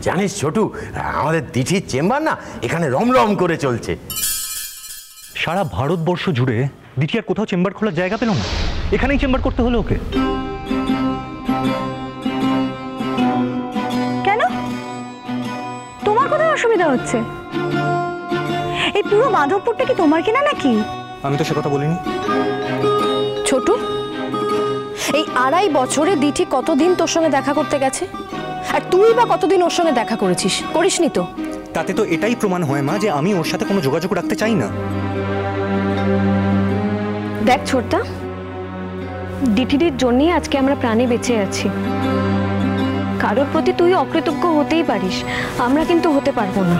জানিস ছোটু, আমাদের দিঠির চেম্বার না এখানে রমরম করে চলছে। সারা ভারতবর্ষ জুড়ে দিঠি আর কোথাও চেম্বার খোলার জায়গা পেল না, এখানেই চেম্বার করতে হলো ওকে। কেন? তোমার কোথায় অসুবিধা হচ্ছে? এই পুরো মাধবপুরটা কি তোমার কিনা নাকি? আমি তো সে কথা বলিনি। ছোট, এই 2.5 বছরে দিঠি কতদিন তোর সঙ্গে দেখা করতে গেছে, আর তুই বা কতদিন ওর সঙ্গে দেখা করেছিস? করিসনি তো। তাতে তো এটাই প্রমাণ হয় মা যে আমি ওর সাথে কোনো যোগাযোগ রাখতে চাই না। দেখ ছোটদা, দিঠিদির জন্যই আজকে আমরা প্রাণে বেঁচে আছি। কারোর প্রতি তুই অকৃতজ্ঞ হতেই পারিস, আমরা কিন্তু হতে পারবো না।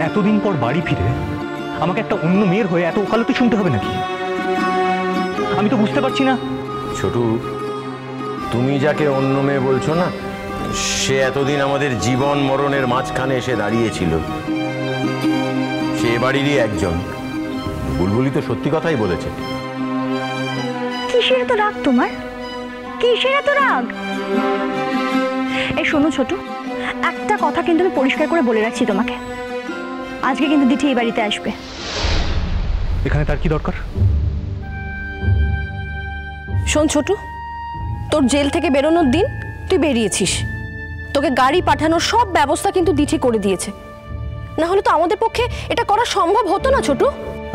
এতদিন পর বাড়ি ফিরে আমাকে একটা অন্য মেয়ের হয়ে এত ওকালতি শুনতে হবে নাকি? আমি তো বুঝতে পারছি না। ছোটু, তুমি যাকে অন্য মেয়ে বলছো না, সে এতদিন আমাদের জীবন মরণের মাঝখানে এসে দাঁড়িয়েছিল। সে বাড়িরই একজন। বুলবুলি তো সত্যি কথাই বলেছে। কিসের এত রাগ তোমার? কিসের এত রাগ? এই শোনো ছোটু, একটা কথা কিন্তু আমি পরিষ্কার করে বলে রাখছি তোমাকে, আজকে কিন্তু দিঠি এই বাড়িতে আসবে। এখানে তার কি দরকার? শোন ছোটু, তোর জেল থেকে বেরোনোর দিন তুই বেরিয়েছিস, তোকে গাড়ি পাঠানোর সব ব্যবস্থা কিন্তু দিঠি করে দিয়েছে। না হলে তো আমাদের পক্ষে এটা করা সম্ভব হতো না ছোটু।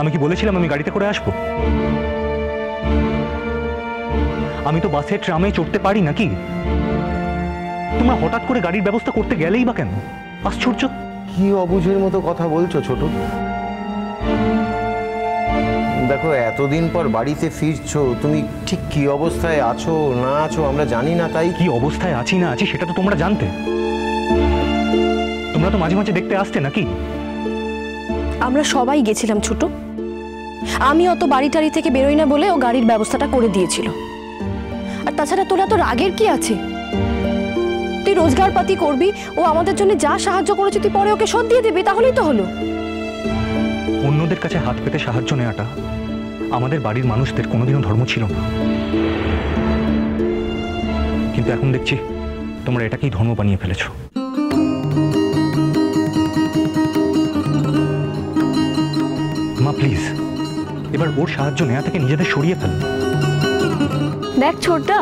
আমি কি বলেছিলাম আমি গাড়িতে করে আসবো? আমি তো বাসে ট্রামে চড়তে পারি নাকি? তোমরা হঠাৎ করে গাড়ির ব্যবস্থা করতে গেলেই বা কেন? আশ্চর্য। কি অবুঝের মতো কথা বলছো ছোটু? দেখো, এতদিন পর বাড়িতে ফিরছো, তুমি ঠিক কি অবস্থায় আছো না আছো আমরা জানি না, তাই কি অবস্থায় আছি না আছি সেটা তো তোমরা জানতে। তোমরা তো মাঝে মাঝে দেখতে আসতে নাকি? আমরা সবাই গেছিলাম ছোটু, আমি অত বাড়ি টাড়ি থেকে বেরোই না বলে ও গাড়ির ব্যবস্থাটা করে দিয়েছিল। আর তাছাড়া তোরা তো রাগের কি আছে? তুই রোজগার পাতি করবি, ও আমাদের জন্য যা সাহায্য করেছে তুই পরে ওকে শোধ দিয়ে দিবি, তাহলেই তো হলো। অন্যদের কাছে হাত পেতে সাহায্য নেওয়াটা আমাদের বাড়ির মানুষদের কোনোদিনও ধর্ম ছিল না, কিন্তু এখন দেখছি তোমরা এটাকেই ধর্ম বানিয়ে ফেলেছো। মা প্লিজ, এবার ওর সাহায্য নেওয়া থেকে নিজেদের সরিয়ে ফেল। দেখ ছোটদা,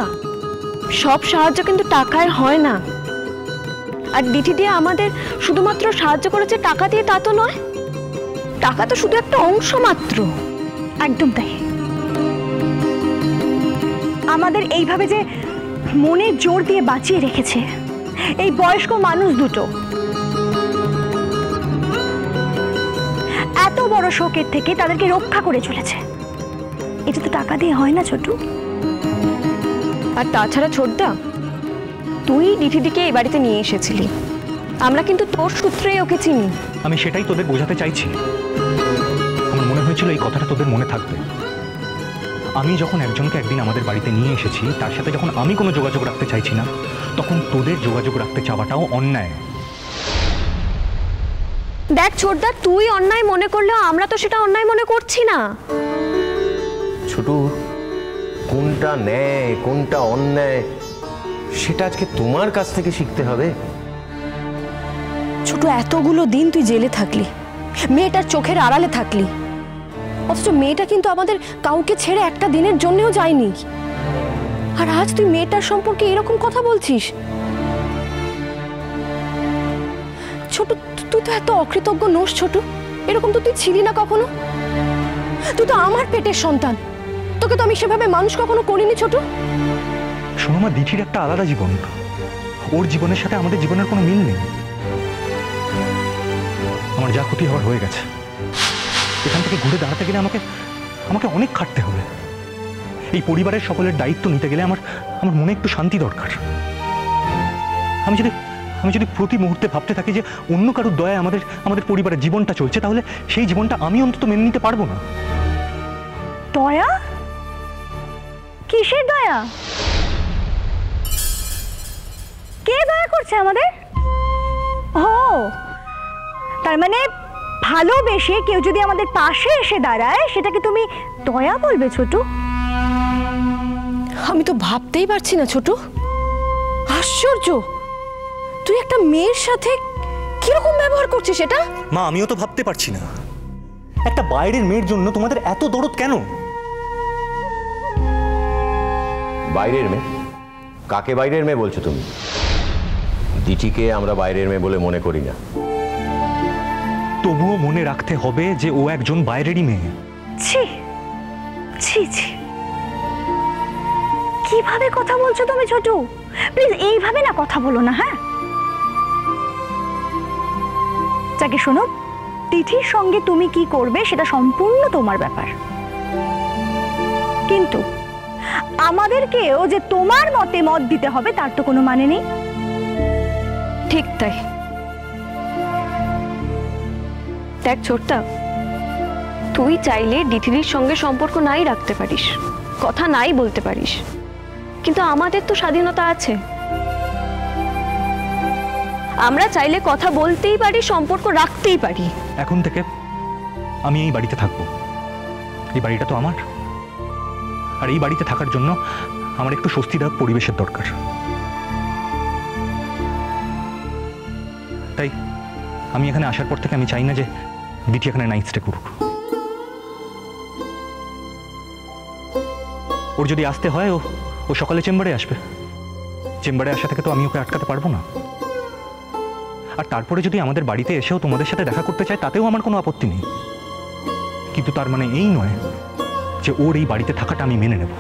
সব সাহায্য কিন্তু টাকায় হয় না। আর দিঠি দিয়ে আমাদের শুধুমাত্র সাহায্য করেছে টাকা দিয়ে তা তো নয়, টাকা তো শুধু একটা অংশ মাত্র। একদম তাই। আমাদের এইভাবে যে মনে জোর দিয়ে বাঁচিয়ে রেখেছে এই বয়স্ক মানুষ দুটো, এত বড় শোকের থেকে তাদেরকে রক্ষা করে চলেছে, এটা তো টাকা দিয়ে হয় না ছোটু। আর তাছাড়া ছোটদা, তুই দিঠিদিকে এই বাড়িতে নিয়ে এসেছিলি, আমরা কিন্তু তোর সূত্রেই ওকে চিনি। আমি সেটাই তোদের বোঝাতে চাইছি। আমার মনে হয়েছিল এই কথাটা তোদের মনে থাকবে। আমি যখন একজনকে একদিন আমাদের বাড়িতে নিয়ে এসেছি, তার সাথে যখন আমি কোনো যোগাযোগ রাখতে চাইছি না, তখন তোদের যোগাযোগ রাখতে চাওয়াটাও অন্যায়। দেখ ছোটদা, তুই অন্যায় মনে করলেও আমরা তো সেটা অন্যায় মনে করছি না। ছোটু, কোনটা ন্যায় কোনটা অন্যায় সেটা আজকে তোমার কাছ থেকে শিখতে হবে। ছোট, এতগুলো দিন তুই জেলে থাকলি, মেয়েটার চোখের আড়ালে থাকলি, অথচ মেয়েটা কিন্তু আমাদের কাউকে ছেড়ে একটা দিনের জন্যও যায়নি। আর আজ তুই মেয়েটার সম্পর্কে এরকম কথা বলছিস? ছোট, তুই তো এত অকৃতজ্ঞ নোস ছোট, এরকম তো তুই ছিলি না কখনো। তুই তো আমার পেটের সন্তান, তোকে তো আমি সেভাবে মানুষ কখনো করিনি ছোট। শোনো মা, দিঠির একটা আলাদা জীবন, ওর জীবনের সাথে আমাদের জীবনের কোনো মিল নেই। আমার যা ক্ষতি হওয়ার হয়ে গেছে, এখান থেকে ঘুরে দাঁড়াতে গেলে আমাকে অনেক খাটতে হবে। এই পরিবারের সকলের দায়িত্ব নিতে গেলে আমার মনে একটু শান্তি দরকার। আমি যদি প্রতি মুহূর্তে ভাবতে থাকি যে অন্য কারোর দয়ায় আমাদের পরিবারের জীবনটা চলছে, তাহলে সেই জীবনটা আমি অন্তত মেনে নিতে পারবো না। দয়া? কিসের দয়া? কে দয়া করছে আমাদের? ও, তার মানে ভালোবেসে কেউ যদি আমাদের পাশে এসে দাঁড়ায় সেটাকে তুমি দয়া বলবে ছোট? আমি তো ভাবতেই পারছি না ছোট, আশ্চর্য। তুই একটা মেয়ের সাথে কিরকম ব্যবহার করছিস সেটা? মা, আমিও তো ভাবতে পারছি না, একটা বাইরের মেয়ের জন্য তোমাদের এত দরদ কেন? বাইরের মেয়ে? কাকে বাইরের মেয়ে বলছো তুমি? দিঠিকে আমরা বাইরের মেয়ে বলে মনে করি না। তবুও মনে রাখতে হবে যে ও একজন বাইরেরই মেয়ে। ছি ছি ছি, কিভাবে কথা বলছো তুমি ছোটু? প্লিজ এইভাবে না কথা বলো না, হ্যাঁ? যাকে শোনো, তিথির সঙ্গে তুমি কি করবে সেটা সম্পূর্ণ তোমার ব্যাপার, কিন্তু আমাদেরকেও যে তোমার মতে মত দিতে হবে তার তো কোনো মানে নেই। ঠিক তাই। দেখ ছোট্টা, তুই চাইলে ডিঠির সঙ্গে সম্পর্ক নাই রাখতে পারিস, কথা নাই বলতে পারিস, কিন্তু আমাদের তো স্বাধীনতা আছে। আমরা চাইলে কথা বলতেই পারি, সম্পর্ক রাখতেই পারি। এখন থেকে আমি এই বাড়িতে থাকবো। এই বাড়িটা তো আমার, আর এই বাড়িতে থাকার জন্য আমার একটু স্বস্তিদায়ক পরিবেশের দরকার। তাই আমি এখানে আসার পর থেকে আমি চাই না যে দিঠি এখানে নাইট স্টে করুক। ওর যদি আসতে হয় ও সকালে চেম্বারে আসবে। চেম্বারে আসা থেকে তো আমি ওকে আটকাতে পারবো না। আর তারপরে যদি আমাদের বাড়িতে এসেও তোমাদের সাথে দেখা করতে চায় তাতেও আমার কোনো আপত্তি নেই, কিন্তু তার মানে এই নয় যে ওর এই বাড়িতে থাকাটা আমি মেনে নেব।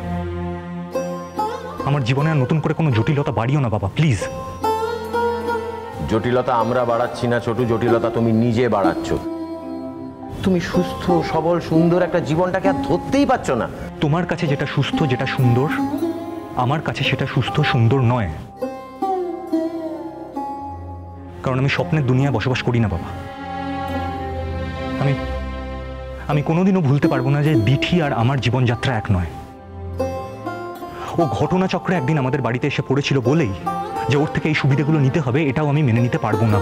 আমার জীবনে আর নতুন করে কোনো জটিলতা বাড়িও না বাবা, প্লিজ। জটিলতা আমরা বাড়াচ্ছি না ছোটু, জটিলতা তুমি নিজে বাড়াচ্ছ। তুমি সুস্থ সবল সুন্দর একটা জীবনটাকে আর ধরতেই পারছো না। তোমার কাছে যেটা সুস্থ যেটা সুন্দর, আমার কাছে সেটা সুস্থ সুন্দর নয়। কারণ আমি স্বপ্নের দুনিয়ায় বসবাস করি না বাবা। আমি কোনোদিনও ভুলতে পারবো না যে দিঠি আর আমার জীবনযাত্রা এক নয়। ও ঘটনাচক্রে একদিন আমাদের বাড়িতে এসে পড়েছিল বলেই যে ওর থেকে এই সুবিধাগুলো নিতে হবে, এটাও আমি মেনে নিতে পারবো না।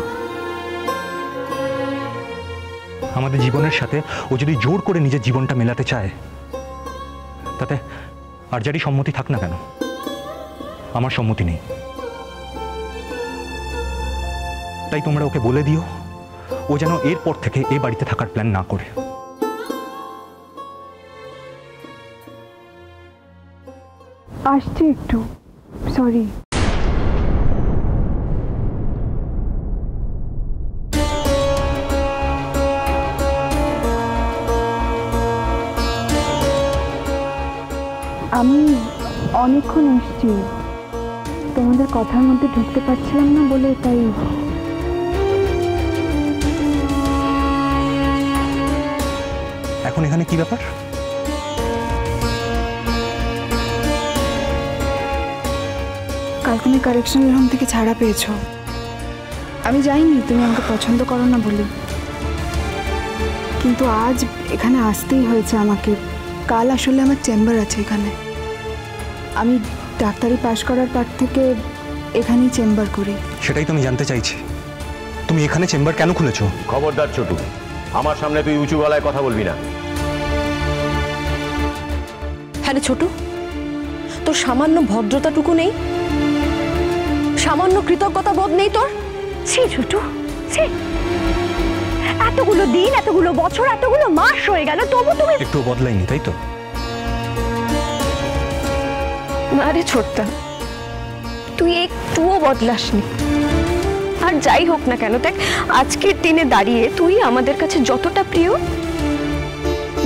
আমাদের জীবনের সাথে ও যদি জোর করে নিজের জীবনটা মেলাতে চায়, তাতে আর যারই সম্মতি থাক না কেন, আমার সম্মতি নেই। তাই তোমরা ওকে বলে দিও ও যেন এরপর থেকে এই বাড়িতে থাকার প্ল্যান না করে। আসছি একটু, সরি। আমি অনেকক্ষণ এসছি, তোমাদের কথার মধ্যে ঢুকতে পারছিলাম না বলে তাই। এখন এখানে কি ব্যাপার? কাল তুমি কারেকশনাল হোম থেকে ছাড়া পেয়েছো। আমি জানি তুমি আমাকে পছন্দ করো না বলে, কিন্তু আজ এখানে আসতেই হয়েছে আমাকে। কাল আসলে আমার চেম্বার আছে এখানে। আমি ডাক্তারি পাশ করার পর থেকে এখানেই চেম্বার করি। সেটাই তো আমি জানতে চাইছি, তুমি এখানে চেম্বার কেন খুলেছো? খবরদার ছোটু, আমার সামনে তুই উঁচু গলায় কথা বলবি না। হ্যাঁ রে ছোটু, তোর সামান্য ভদ্রতাটুকু নেই? সামান্য কৃতজ্ঞতা বোধ নেই তোর? ছি ছোটু, ছি। এতগুলো দিন, এতগুলো বছর, এতগুলো মাস হয়ে গেল, তবু তুমি একটু বদলাইনি, তাই তো? না রে ছোট্টা, তুই একটুও বদলাসনি। আর যাই হোক না কেন, দেখ আজকের দিনে দাঁড়িয়ে তুই আমাদের কাছে যতটা প্রিয়,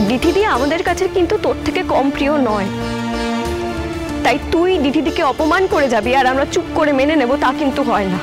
দিঠি আমাদের কাছে কিন্তু তোর থেকে কম প্রিয় নয়। তাই তুই দিঠিদিকে অপমান করে যাবি আর আমরা চুপ করে মেনে নেব, তা কিন্তু হয় না।